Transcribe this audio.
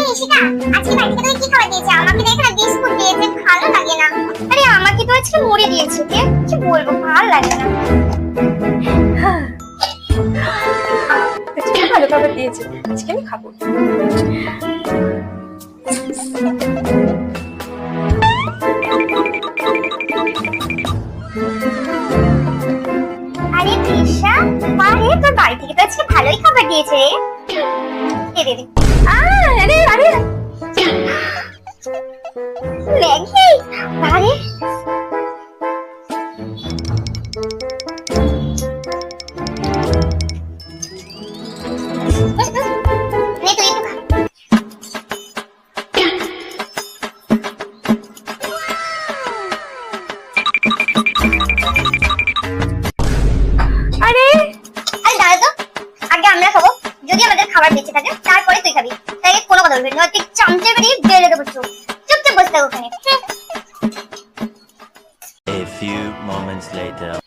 নিশিকা, আজকে বাড়িতে তোকে কি খাবার দিয়েছে? আমাকে দেখে না বিস্কুট দিয়েছে, ভালো লাগে না। আরে আমাকে তো আজকে মুড়ি দিয়েছে, কি বলবো, ভালো লাগে না। আজকে ভালো খাবার দিয়েছে, আজকে আমি খাবো। আরে তৃষা, আরে তোর বাড়ি থেকে তো আজকে ভালোই খাবার দিয়েছে রে। দে দে দে। আরে আরে ম্যাগি, আরে নে তুই একটু খা। আরে আরে দাঁড়া তো, আগে আমরা খাবো, যদি আমাদের খাবার বেঁচে থাকে তারপরে তুই খাবি। তাই কোনো কথা বলবি না, তুই চামচে বেরিয়ে বেড়ে দেবো। চুপচাপ বসে থাক ওখানে। A few moments later.